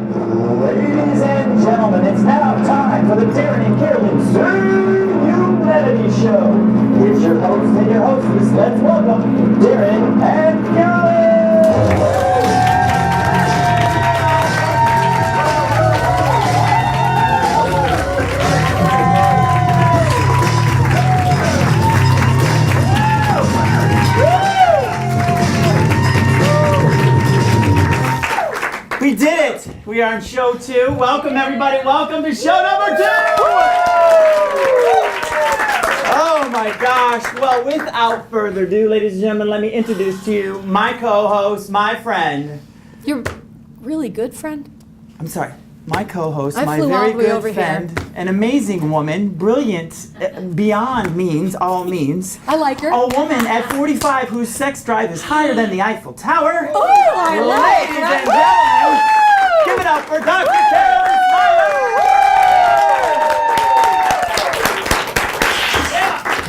Ladies and gentlemen, it's now time for the Darren and Carolyn Humanity Show. Here's your host and your hostess. Let's welcome Darren and Carolyn. We did it! We are on show 2. Welcome everybody, welcome to show number 2! Oh my gosh. Well, without further ado, ladies and gentlemen, let me introduce to you my co-host, my friend. Your really good friend? I'm sorry, my co-host, I my flew very all the way good over friend, here. an amazing woman, brilliant, beyond means, all means. I like her. A woman at 45 whose sex drive is higher than the Eiffel Tower. Oh, I like Ladies her. and gentlemen, give it up for Dr. Carolyn Smiley!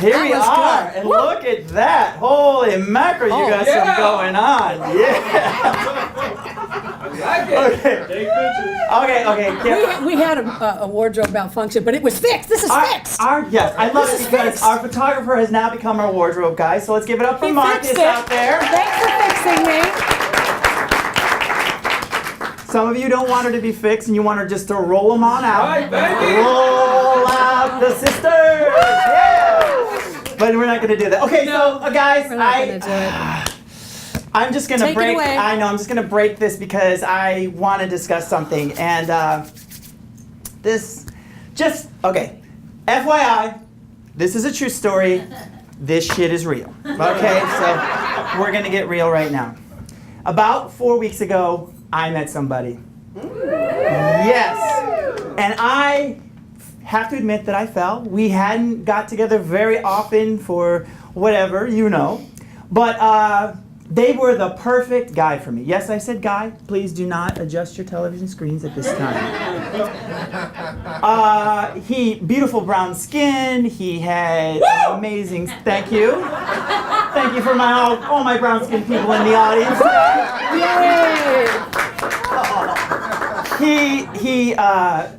Here we was are, good. and look at that. Holy mackerel, you got some going on. Yeah. Okay. We had a wardrobe malfunction, but it was fixed. This is fixed. Yes, I love This it is because fixed. our photographer has now become our wardrobe guy. So let's give it up for He Marcus fixed it. out there. Thanks for fixing me. Some of you don't want her to be fixed and you want her just to roll them on out. Right, baby. Roll out the sisters. Yeah. But we're not going to do that. Okay, so guys, We're not going to do it. I'm just going to Take it break. away. I know, I'm just going to break this because I want to discuss something. And okay. FYI, this is a true story. This shit is real. Okay, so we're going to get real right now. About 4 weeks ago, I met somebody. Yes. And I have to admit that I fell. We hadn't got together very often for whatever, you know. But they were the perfect guy for me. Yes, I said guy. Please do not adjust your television screens at this time. Beautiful brown skin. He had amazing, thank you. Thank you for all my brown skin people in the audience. Yay!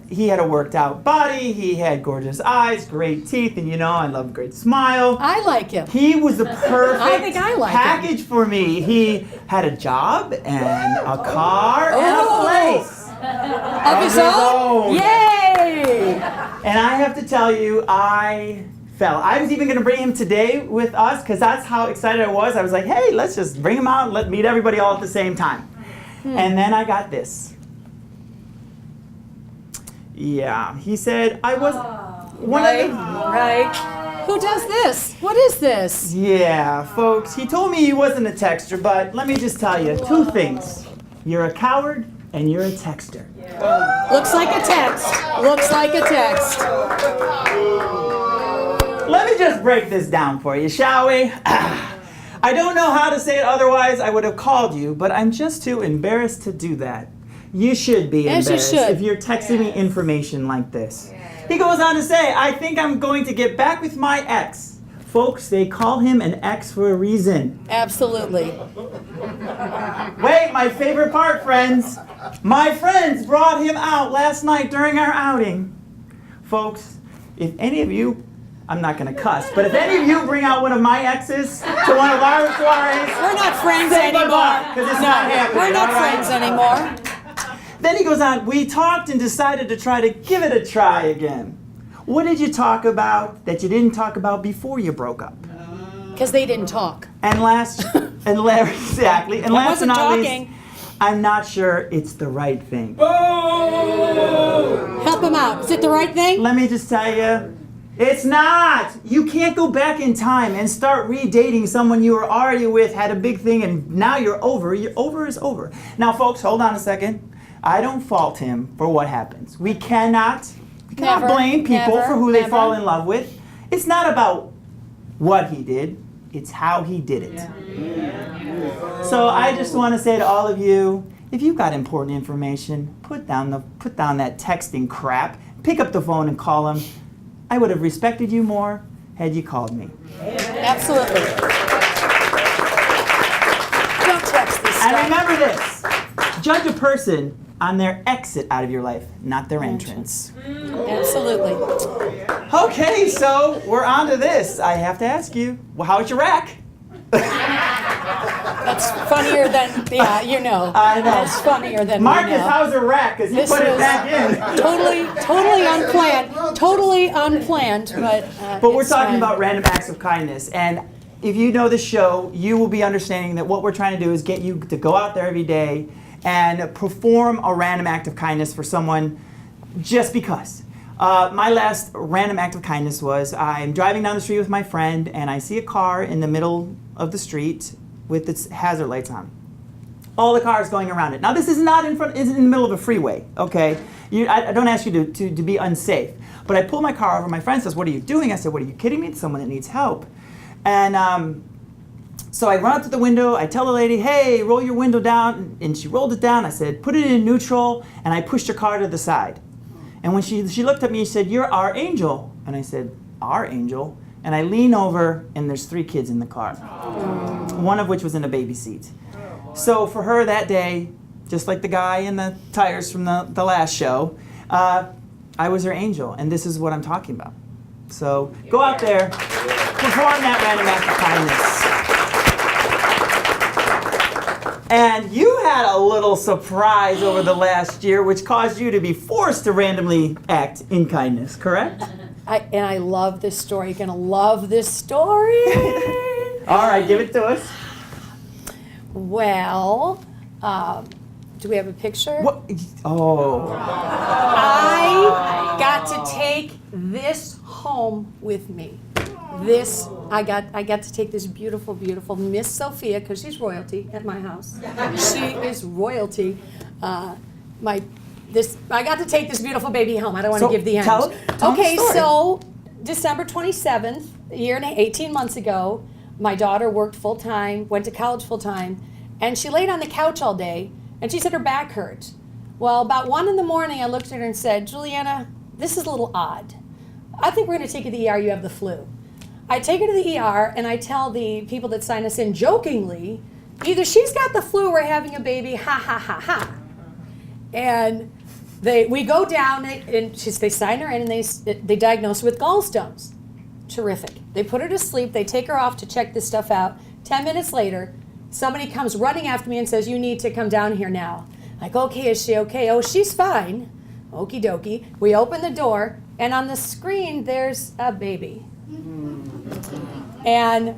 He had a worked out body, he had gorgeous eyes, great teeth, and you know I love a great smile. I like him. He was the perfect I think I like him. package for me. He had a job and a car and a place. Of his own? Yay! And I have to tell you, I fell. I was even going to bring him today with us because that's how excited I was. I was like, hey, let's just bring him out and let's meet everybody all at the same time. And then I got this. Yeah, he said I was one of the... Right. Who does this? What is this? Yeah, folks, he told me he wasn't a texter, but let me just tell you 2 things. You're a coward and you're a texter. Looks like a text. Looks like a text. Let me just break this down for you, shall we? I don't know how to say it otherwise. I would have called you, but I'm just too embarrassed to do that. You should be As you embarrassed should. if you're texting me information like this. He goes on to say, I think I'm going to get back with my ex. Folks, they call him an ex for a reason. Absolutely. Wait, my favorite part, friends. My friends brought him out last night during our outing. Folks, if any of you, I'm not going to cuss, but if any of you bring out one of my exes to one of our soirees, We're not friends say anymore. goodbye, 'cause it's not happening, We're not all right? friends anymore. Then he goes on, we talked and decided to try to give it a try again. What did you talk about that you didn't talk about before you broke up? Because they didn't talk. And exactly. And last but wasn't not talking. least, I'm not sure it's the right thing. Help him out. Is it the right thing? Let me just tell you, it's not. You can't go back in time and start redating someone you were already with, had a big thing, and now you're over. You're over is over. Now, folks, hold on a second. I don't fault him for what happens. We cannot Never, blame people never, for who they never. fall in love with. It's not about what he did. It's how he did it. So I just want to say to all of you, if you've got important information, put down that texting crap. Pick up the phone and call him. I would have respected you more had you called me. Absolutely. Don't text this And stuff. remember this, judge a person on their exit out of your life, not their entrance. Absolutely. Okay, so we're on to this. I have to ask you, well, how's your rack? That's funnier than, yeah, you know. I know. That's funnier than Marcus, we know. how's your rack? Because he This put it was back in. Totally unplanned. Totally unplanned, But we're it's talking fine. about random acts of kindness. And if you know the show, you will be understanding that what we're trying to do is get you to go out there every day and perform a random act of kindness for someone just because. My last random act of kindness was I'm driving down the street with my friend and I see a car in the middle of the street with its hazard lights on. All the cars going around it. Now this is not in front, it's in the middle of a freeway, okay? I don't ask you to be unsafe. But I pull my car over, my friend says, "What are you doing?" I said, "What, are you kidding me? It's someone that needs help." And so I run up to the window, I tell the lady, "Hey, roll your window down." And she rolled it down. I said, "Put it in neutral," and I pushed her car to the side. And when she looked at me, she said, "You're our angel." And I said, "Our angel?" And I lean over, and there's 3 kids in the car, one of which was in a baby seat. So for her that day, just like the guy in the tires from the last show, I was her angel, and this is what I'm talking about. So go out there, perform that random act of kindness. And you had a little surprise over the last year, which caused you to be forced to randomly act in kindness, correct? I love this story. You're going to love this story. All right, give it to us. Well, do we have a picture? What? Oh. I got to take this home with me. I got to take this beautiful, beautiful Miss Sophia, because she's royalty at my house. She is royalty. I got to take this beautiful baby home. I don't want to give the end. Tell Okay, the story. so December 27th, 18 months ago, my daughter worked full time, went to college full time, and she laid on the couch all day, and she said her back hurt. Well, about 1 in the morning, I looked at her and said, "Juliana, this is a little odd. I think we're going to take you to the ER. You have the flu." I take her to the ER, and I tell the people that sign us in jokingly, either she's got the flu or we're having a baby, ha, ha, ha, ha. And we go down, and they sign her in, and they diagnose her with gallstones. Terrific. They put her to sleep. They take her off to check this stuff out. 10 minutes later, somebody comes running after me and says, "You need to come down here now." Like, "Okay, is she okay?" "Oh, she's fine." Okie dokie. We open the door, and on the screen, there's a baby. And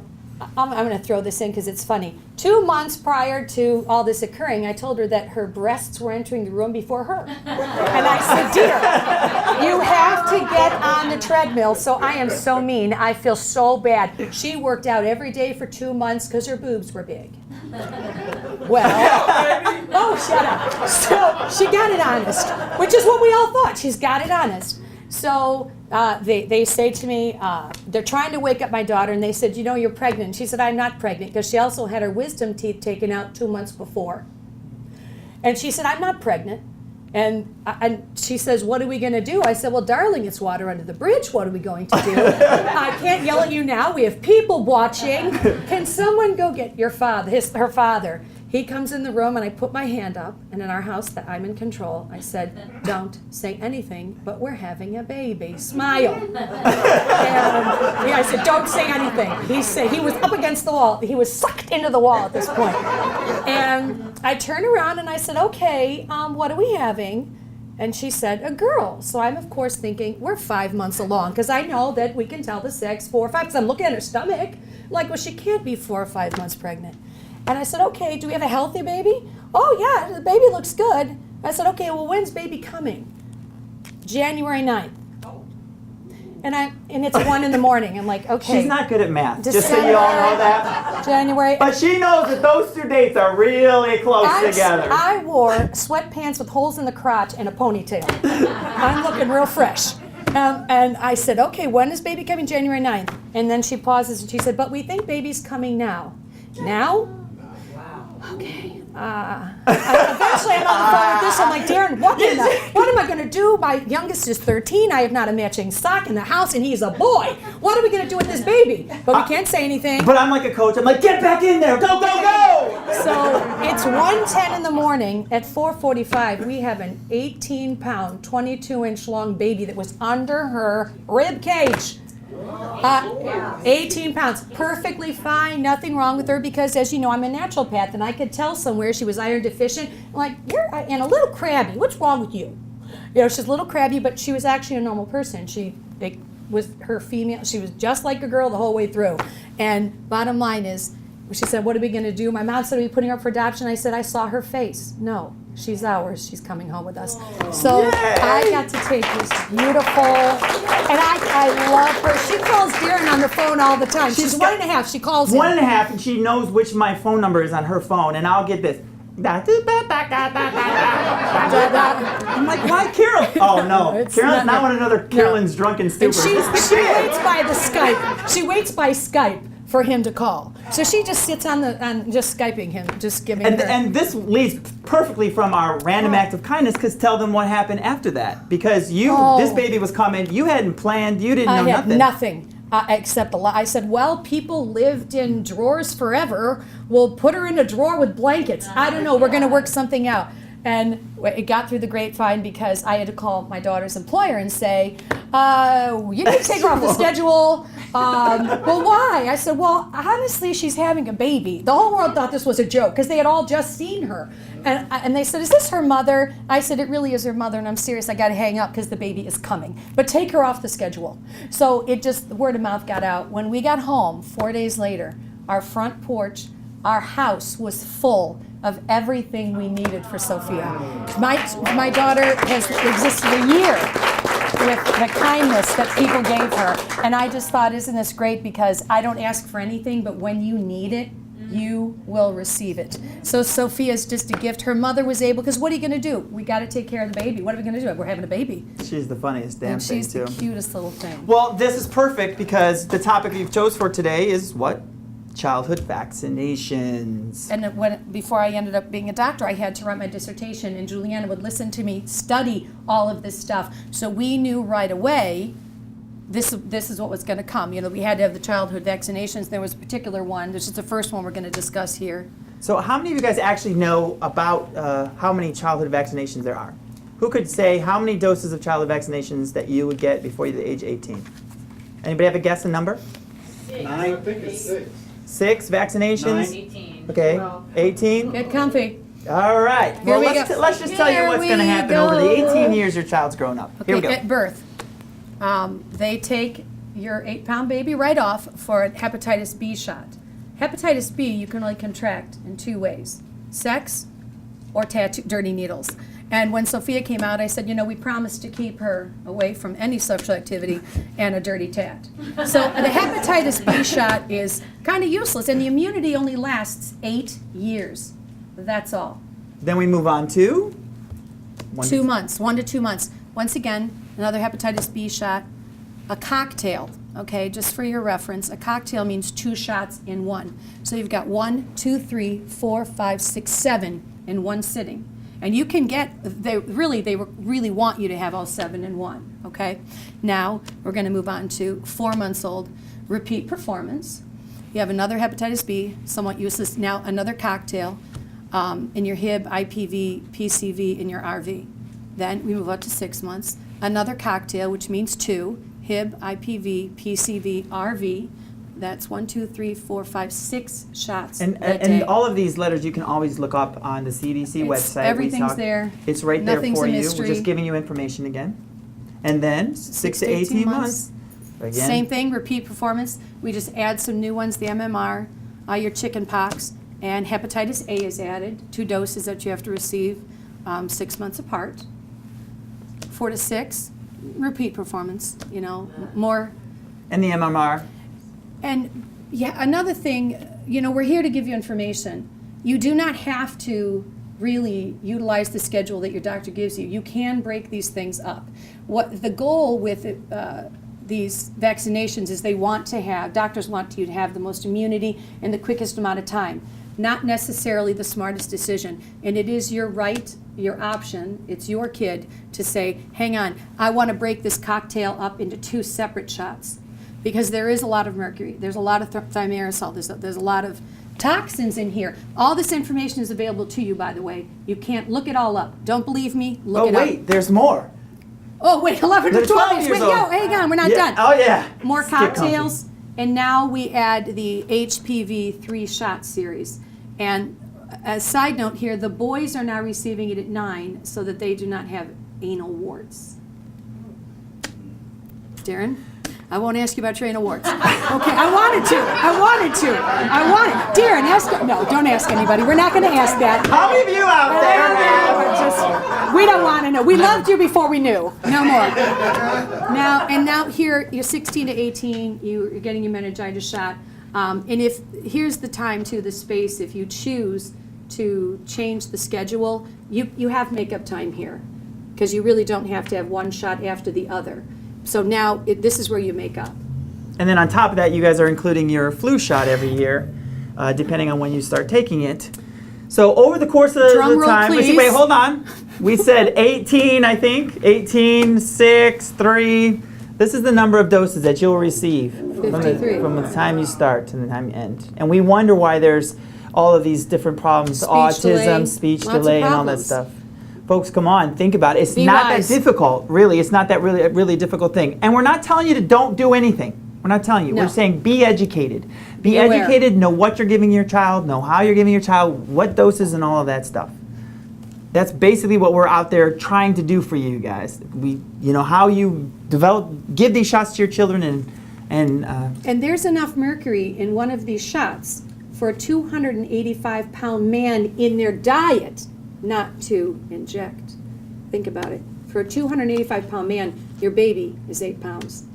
I'm going to throw this in because it's funny. 2 months prior to all this occurring, I told her that her breasts were entering the room before her. And I said, "Dear, you have to get on the treadmill." So I am so mean. I feel so bad. She worked out every day for 2 months because her boobs were big. Well, oh, shut up. So she got it honest, which is what we all thought. She's got it honest. So they say to me, they're trying to wake up my daughter, and they said, "You know, you're pregnant." She said, "I'm not pregnant," because she also had her wisdom teeth taken out 2 months before. And she said, "I'm not pregnant." And she says, "What are we going to do?" I said, "Well, darling, it's water under the bridge. What are we going to do? I can't yell at you now. We have people watching. Can someone go get your father, her father?" He comes in the room, and I put my hand up, and in our house that I'm in control, I said, "Don't say anything, but we're having a baby. Smile." And I said, "Don't say anything." He was up against the wall. He was sucked into the wall at this point. And I turned around, and I said, "Okay, what are we having?" And she said, "A girl." So I'm, of course, thinking, we're 5 months along, because I know that we can tell the sex 4 or 5, because I'm looking at her stomach. Like, well, she can't be 4 or 5 months pregnant. And I said, "Okay, do we have a healthy baby?" "Oh, yeah, the baby looks good." I said, "Okay, well, when's baby coming?" January 9th. And it's 1 in the morning. I'm like, okay. She's not good at math, just so you all know that. January. But she knows that those 2 dates are really close together. I wore sweatpants with holes in the crotch and a ponytail. I'm looking real fresh. And I said, "Okay, when is baby coming?" "January 9th. And then she pauses, and she said, "But we think baby's coming now." "Now?" Okay. Eventually, I'm on the phone with this. I'm like, "Darren, what am I going to do? My youngest is 13. I have not a matching sock in the house, and he's a boy. What are we going to do with this baby?" But we can't say anything. But I'm like a coach. I'm like, "Get back in there. Go, go, go." So it's 1:10 in the morning. At 4:45, we have an 18-pound, 22-inch long baby that was under her rib cage. 18 pounds, perfectly fine, nothing wrong with her, because as you know, I'm a naturopath and I could tell somewhere she was iron deficient. I'm like, you're and a little crabby. What's wrong with you? You know, she's a little crabby, but she was actually a normal person. She was just like a girl the whole way through. And bottom line is, she said, what are we going to do? My mom said, are we putting her up for adoption? I said, I saw her face. No, she's ours. She's coming home with us. So I got to take this beautiful, and I love her. She calls Darren on the phone all the time. She's 1.5. She calls him. 1.5, and she knows which my phone number is on her phone, and I'll get this. I'm like, why Carol? Oh no, Carolyn's not one of another Carolyn's drunken stupor. She waits by the Skype. She waits by Skype for him to call. So she just sits on just Skyping him, just giving her. And this leads perfectly from our random act of kindness, because tell them what happened after that. Because this baby was coming, you hadn't planned, you didn't know nothing. Nothing. Except I said, well, people lived in drawers forever. We'll put her in a drawer with blankets. I don't know. We're going to work something out. And it got through the grapevine because I had to call my daughter's employer and say, you need to take her off the schedule. Well, why? I said, well, honestly, she's having a baby. The whole world thought this was a joke because they had all just seen her. And they said, is this her mother? I said, it really is her mother, and I'm serious. I got to hang up because the baby is coming. But take her off the schedule. So the word of mouth got out. When we got home 4 days later, our front porch, our house was full of everything we needed for Sophia. My daughter has existed a year with the kindness that people gave her. And I just thought, isn't this great? Because I don't ask for anything, but when you need it, you will receive it. So Sophia's just a gift. Her mother was able, because what are you going to do? We got to take care of the baby. What are we going to do? We're having a baby. She's the funniest damn and thing, she's too. the cutest little thing. Well, this is perfect because the topic you've chose for today is what? Childhood vaccinations. And before I ended up being a doctor, I had to write my dissertation, and Juliana would listen to me study all of this stuff. So we knew right away this is what was going to come. You know, we had to have the childhood vaccinations. There was a particular one. This is the first one we're going to discuss here. So how many of you guys actually know about how many childhood vaccinations there are? Who could say how many doses of childhood vaccinations that you would get before you're the age 18? Anybody have a guess, a number? 6. I think it's 6. 6 vaccinations? 18. Okay, 12. 18? Get comfy. All right. Here we let's go. let's just tell you Here what's going to we happen over the go. 18 years your child's grown up. Here we go. At birth, they take your 8-pound baby right off for a hepatitis B shot. Hepatitis B you can only contract in 2 ways: sex or dirty needles. And when Sophia came out, I said, you know, we promised to keep her away from any sexual activity and a dirty tat. So the hepatitis B shot is kind of useless, and the immunity only lasts 8 years. That's all. Then we move on to 2 months, 1 to 2 months. Once again, another hepatitis B shot. A cocktail, okay, just for your reference, a cocktail means 2 shots in one. So you've got 1, 2, 3, 4, 5, 6, 7 in one sitting. And you can they really want you to have all 7 in one, okay? Now, we're going to move on to 4 months old, repeat performance. You have another hepatitis B, somewhat useless. Now, another cocktail in your Hib, IPV, PCV, in your RV. Then we move up to 6 months. Another cocktail, which means 2, Hib, IPV, PCV, RV. That's 1, 2, 3, 4, 5, 6 shots that day. And all of these letters you can always look up on the CDC website. Everything's there. It's right Nothing's there for a you. mystery. We're just giving you information again. And then 6 to 18 months. Again. Same thing, repeat performance. We just add some new ones, the MMR, your chicken pox, and hepatitis A is added, 2 doses that you have to receive 6 months apart. 4 to 6, repeat performance, you know, more. And the MMR. And yeah, another thing, you know, we're here to give you information. You do not have to really utilize the schedule that your doctor gives you. You can break these things up. What the goal with these vaccinations is doctors want you to have the most immunity in the quickest amount of time. Not necessarily the smartest decision. And it is your right, your option, it's your kid to say, hang on, I want to break this cocktail up into 2 separate shots. Because there is a lot of mercury, there's a lot of thimerosal, there's a lot of toxins in here. All this information is available to you, by the way. You can't look it all up. Don't believe me? Look it Oh wait, up. there's more. Oh wait, 11 to They're 12 12 minutes. years Wait, old. yo, hang on, we're not Yeah. done. Oh yeah. More Let's get cocktails, and now we add the HPV 3-shot series. And a side note here, the boys are now receiving it at 9 so that they do not have anal warts. Darren, I won't ask you about your anal warts. Okay, I wanted to. Darren, no, don't ask anybody. We're not going to ask that. How many of you out there have? We don't want to know. We loved you before we knew. No more. Now here, you're 16 to 18. You're getting your meningitis shot. And here's the time to the space. If you choose to change the schedule, you have makeup time here, because you really don't have to have one shot after the other. So now this is where you make up. And then on top of that, you guys are including your flu shot every year, depending on when you start taking it. So over the course of Drum the roll, time, please. wait, hold on. We said 18, I think. 18, 6, 3. This is the number of doses that you'll receive 53. from the time you start to the time you end. And we wonder why there's all of these different problems, Speech autism, delay, speech lots of delay, and all that problems. stuff. Folks, come on, think about it. It's Be not wise. that difficult, really. It's not that really difficult thing. And we're not telling you to don't do anything. We're not telling you. No. We're saying be educated. Be aware. educated, know what you're giving your child, know how you're giving your child, what doses and all of that stuff. That's basically what we're out there trying to do for you guys. How you give these shots to your children And there's enough mercury in one of these shots for a 285-pound man in their diet not to inject. Think about it. For a 285-pound man, your baby is 8 pounds.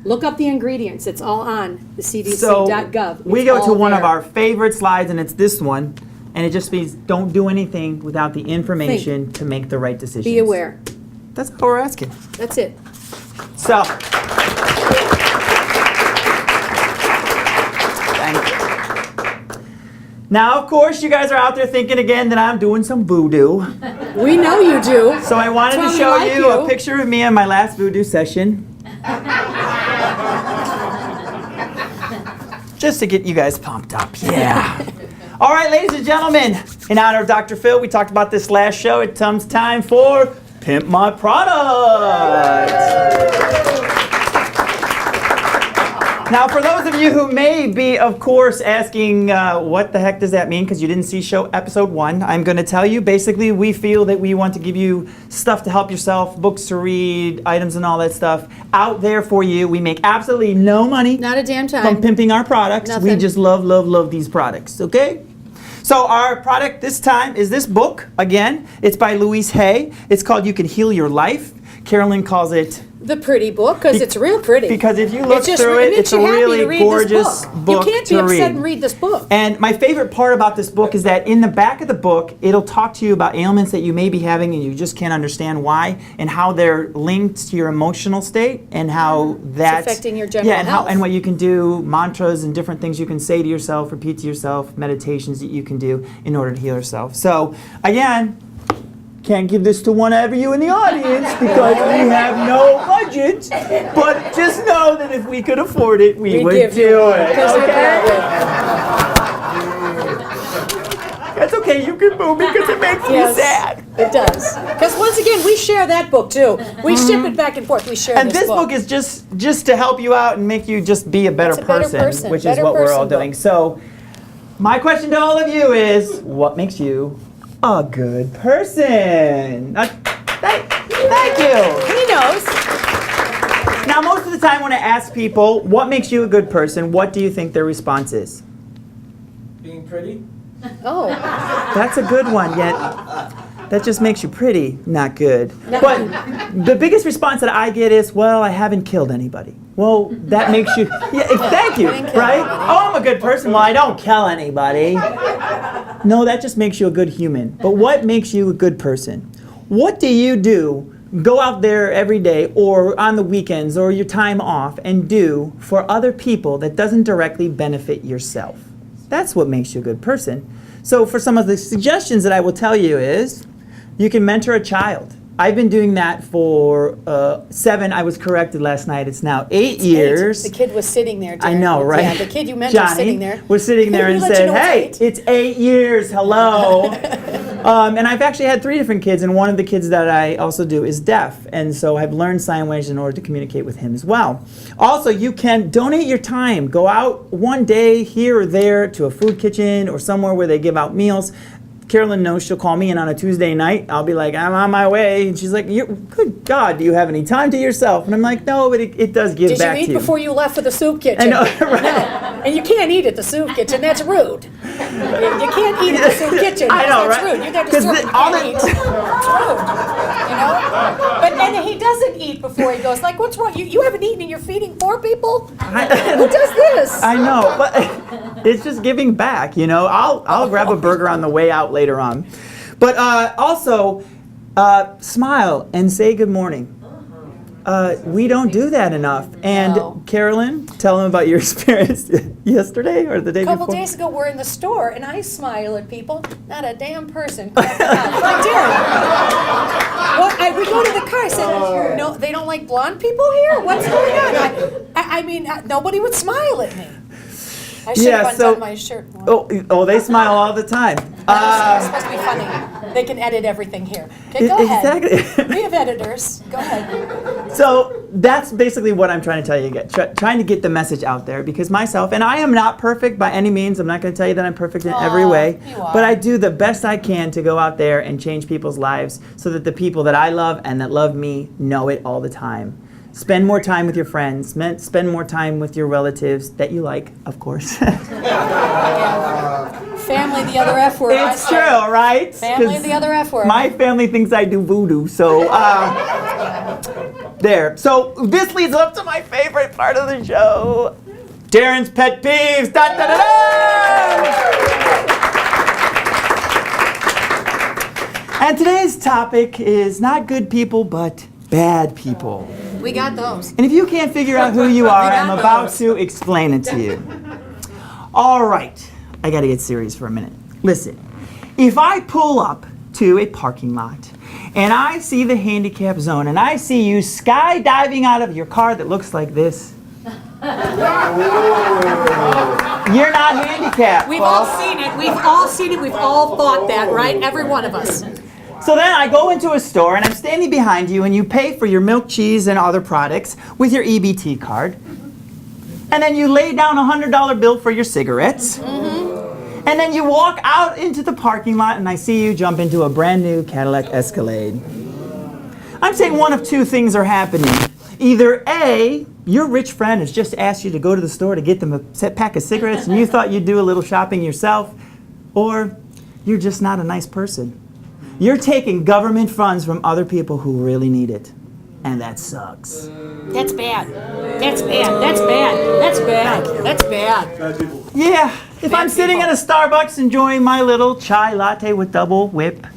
Look up the ingredients. It's all on the cdc.gov. we It's go to all one of there. our favorite slides, and it's this one. And it just means don't do anything without the information to make the right decisions. Be aware. That's all we're asking. That's it. So, thank you. Now, of course, you guys are out there thinking again that I'm doing some voodoo. We know you do. So I wanted to That's why we show like you you. a picture of me on my last voodoo session. Just to get you guys pumped up. Yeah. All right, ladies and gentlemen, in honor of Dr. Phil, we talked about this last show. It comes time for Pimp My Products. Now, for those of you who may be, of course, asking what the heck does that mean, because you didn't see episode 1, I'm going to tell you. Basically, we feel that we want to give you stuff to help yourself, books to read, items and all that stuff out there for you. We make absolutely no money Not a damn from time. pimping our products. We Nothing. just love these products, okay? So our product this time is this book. Again, it's by Louise Hay. It's called You Can Heal Your Life. Carolyn calls it, The pretty book, because it's real pretty. because if you look It's just- through it it, makes it's a you happy to really read this gorgeous book You can't be to upset read. and read this book. And my favorite part about this book is that in the back of the book, it'll talk to you about ailments that you may be having and you just can't understand why, and how they're linked to your emotional state, and how that's affecting your general and health. and what you can do, mantras and different things you can say to yourself, repeat to yourself, meditations that you can do in order to heal yourself. So again, can't give this to one of you in the audience because we have no budget, but just know that if we could afford it, we would give do you one, it. 'cause we're Okay? good. That's okay, you can boo me because it makes me Yes. sad. It does. Because once again, we share that book too. We ship it back and forth. We share And this book is just to help you out and make you just be a better, It's a better person, which is better what we're all person doing. book. So, my question to all of you is, what makes you a good person? Thank you. He knows. Now, most of the time when I ask people, what makes you a good person, what do you think their response is? Being pretty? Oh. That's a good one, yet that just makes you pretty, not good. But the biggest response that I get is, well, I haven't killed anybody. Well, that makes you, yeah, thank you, right? Oh, I'm a good person. Well, I don't kill anybody. No, that just makes you a good human. But what makes you a good person? What do you do? Go out there every day or on the weekends or your time off and do for other people that doesn't directly benefit yourself. That's what makes you a good person. So for some of the suggestions that I will tell you is, you can mentor a child. I've been doing that for 7. I was corrected last night. It's now 8 years. The kid was sitting there. Darren. I know, right? Yeah, the kid you mentioned was Johnny sitting there. was sitting there He and let you said, know "Hey, it's 8 years. Hello." And I've actually had 3 different kids, and one of the kids that I also do is deaf, and so I've learned sign language in order to communicate with him as well. Also, you can donate your time. Go out one day here or there to a food kitchen or somewhere where they give out meals. Carolyn knows she'll call me, and on a Tuesday night, I'll be like, "I'm on my way." And she's like, "Good God, do you have any time to yourself?" And I'm like, "No, but it does give back to you." Did you eat before you left for the soup kitchen? I know, right? No. And you can't eat at the soup kitchen. That's rude. You can't eat at the soup kitchen. I know, that's right? rude. You're there to serve. You can't eat. It's rude. You know? But then he doesn't eat before he goes, like, what's wrong? You haven't eaten and you're feeding 4 people? Who does this? I know, but it's just giving back, you know. I'll grab a burger on the way out later on. But also, smile and say good morning. We don't do that enough. And No. Carolyn, tell them about your experience yesterday or the day A couple before. days ago, we're in the store, and I smile at people. Not a damn person. Like, Darren, we go to the car. I said, "No, they don't like blonde people here. What's going on?" I mean, nobody would smile at me. I should have undone my shirt more. Oh, they smile all the time. It's supposed to be funny. They can edit everything here. Okay, go ahead. Exactly. We have editors. Go ahead. So that's basically what I'm trying to tell you again. Trying to get the message out there, because myself, and I am not perfect by any means. I'm not going to tell you that I'm perfect in every way. You are. But I do the best I can to go out there and change people's lives so that the people that I love and that love me know it all the time. Spend more time with your friends. Spend more time with your relatives that you like, of course. Family, the other F word. It's true, right? Family, the other F word. My family thinks I do voodoo, so there. So this leads up to my favorite part of the show, Darren's pet peeves. Da, da, da, da! And today's topic is not good people, but bad people. We got those. And if you can't figure out who you are, We got I'm about to explain it to you. All right, I gotta get serious for a minute. Listen, if I pull up to a parking lot and I see the handicap zone and I see you skydiving out of your car that looks like this, you're not handicapped. We've all seen it. We've all seen it. We've all thought that, right? Every one of us. So then I go into a store and I'm standing behind you and you pay for your milk, cheese, and other products with your EBT card. And then you lay down a $100 bill for your cigarettes. Mm-hmm. And then you walk out into the parking lot and I see you jump into a brand new Cadillac Escalade. I'm saying one of 2 things are happening. Either A, your rich friend has just asked you to go to the store to get them a pack of cigarettes and you thought you'd do a little shopping yourself, or you're just not a nice person. You're taking government funds from other people who really need it. And that sucks. That's bad. That's bad. That's bad. That's bad. That's bad. Yeah, if I'm sitting at a Starbucks enjoying my little chai latte with double whip,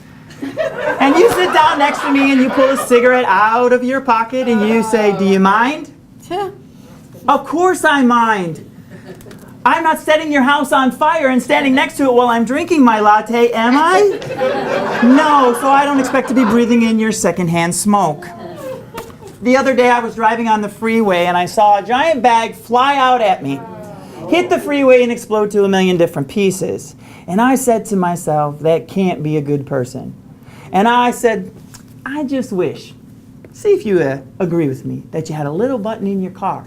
and you sit down next to me and you pull a cigarette out of your pocket and you say, "Do you mind?" Yeah. Of course I mind. I'm not setting your house on fire and standing next to it while I'm drinking my latte, am I? No, so I don't expect to be breathing in your secondhand smoke. The other day I was driving on the freeway and I saw a giant bag fly out at me, hit the freeway and explode to a million different pieces. And I said to myself, that can't be a good person. And I said, I just wish, see if you agree with me, that you had a little button in your car.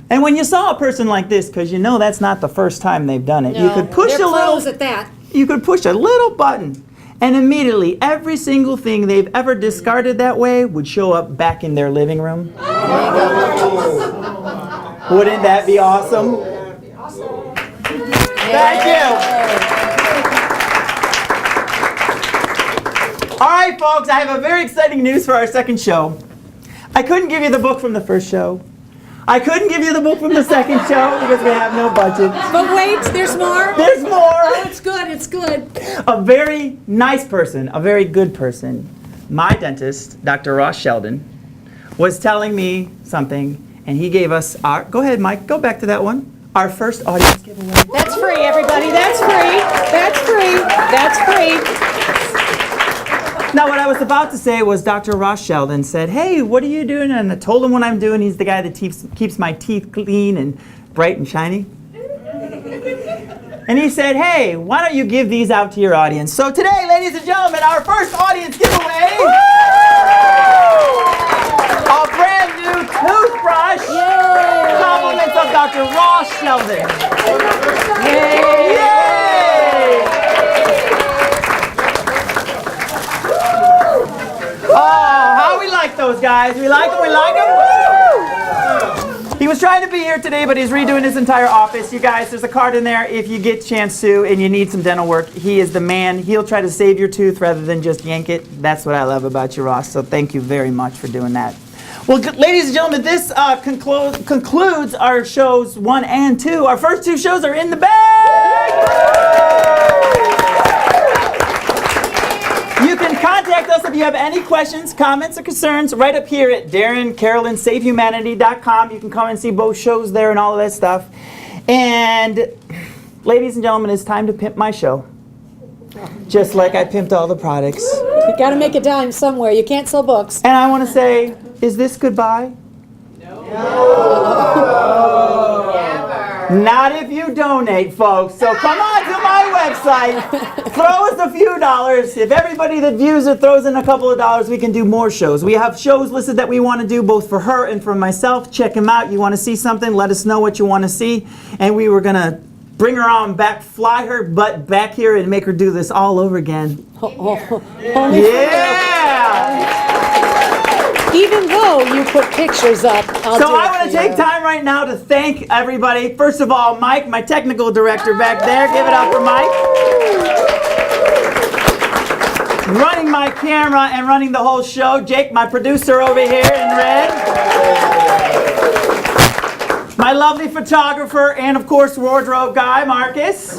And when you saw a person like this, because you know that's not the first time they've done it, you could push They're a little. pros at that. You could push a little button, and immediately every single thing they've ever discarded that way would show up back in their living room. Wouldn't that be awesome? Thank you. All right, folks, I have a very exciting news for our second show. I couldn't give you the book from the first show. I couldn't give you the book from the second show because we have no budget. But wait, there's more. There's more. Oh, it's good. It's good. A very nice person, a very good person, my dentist, Dr. Ross Sheldon, was telling me something, and he gave us our, go ahead, Mike, go back to that one, our first audience giveaway. That's free, everybody. That's free. That's free. That's free. Now, what I was about to say was Dr. Ross Sheldon said, hey, what are you doing? And I told him what I'm doing. He's the guy that keeps my teeth clean and bright and shiny. And he said, hey, why don't you give these out to your audience? So today, ladies and gentlemen, our first audience giveaway, a brand new toothbrush, compliments of Dr. Ross Sheldon. Yay! Oh, how we like those guys. We like them, we like them. He was trying to be here today, but he's redoing his entire office. You guys, there's a card in there if you get a chance to and you need some dental work. He is the man. He'll try to save your tooth rather than just yank it. That's what I love about you, Ross. So thank you very much for doing that. Well, ladies and gentlemen, this concludes our shows 1 and 2. Our first 2 shows are in the bag. You can contact us if you have any questions, comments, or concerns right up here at Darren, Carolyn, SaveHumanity.com. You can come and see both shows there and all of that stuff. And ladies and gentlemen, it's time to pimp my show. Just like I pimped all the products. You got to make a dime somewhere. You can't sell books. And I want to say, is this goodbye? Not if you donate, folks. So come on to my website. Throw us a few dollars. If everybody that views it throws in a couple of dollars, we can do more shows. We have shows listed that we want to do both for her and for myself. Check them out. You want to see something, let us know what you want to see. And we were going to bring her on back, fly her butt back here and make her do this all over again. Yeah! Even though you put pictures up, I'll So do I it want for to take you. time right now to thank everybody. First of all, Mike, my technical director back there. Give it up for Mike. Running my camera and running the whole show. Jake, my producer over here in red. My lovely photographer and, of course, wardrobe guy, Marcus.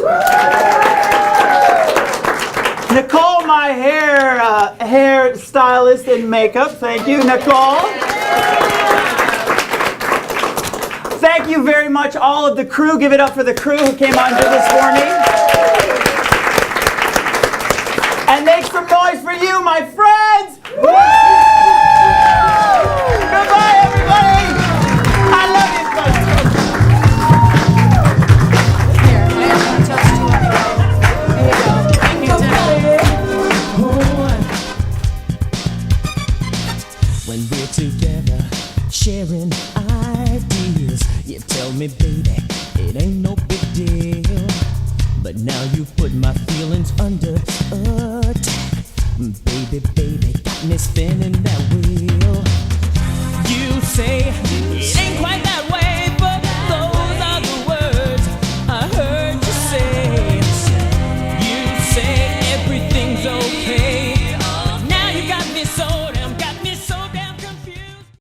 Nicole, my hair stylist and makeup. Thank you, Nicole. Thank you very much, all of the crew. Give it up for the crew who came out and did this for me. And make some noise for you, my friends. Woo! Goodbye, everybody. I love you, folks. Here, I have one toast to you. Here you go. When we're together, sharing ideas, you tell me, baby, it ain't no big deal. But now you've put my feelings under attack. Baby, got me spinning that wheel. You say it ain't quite that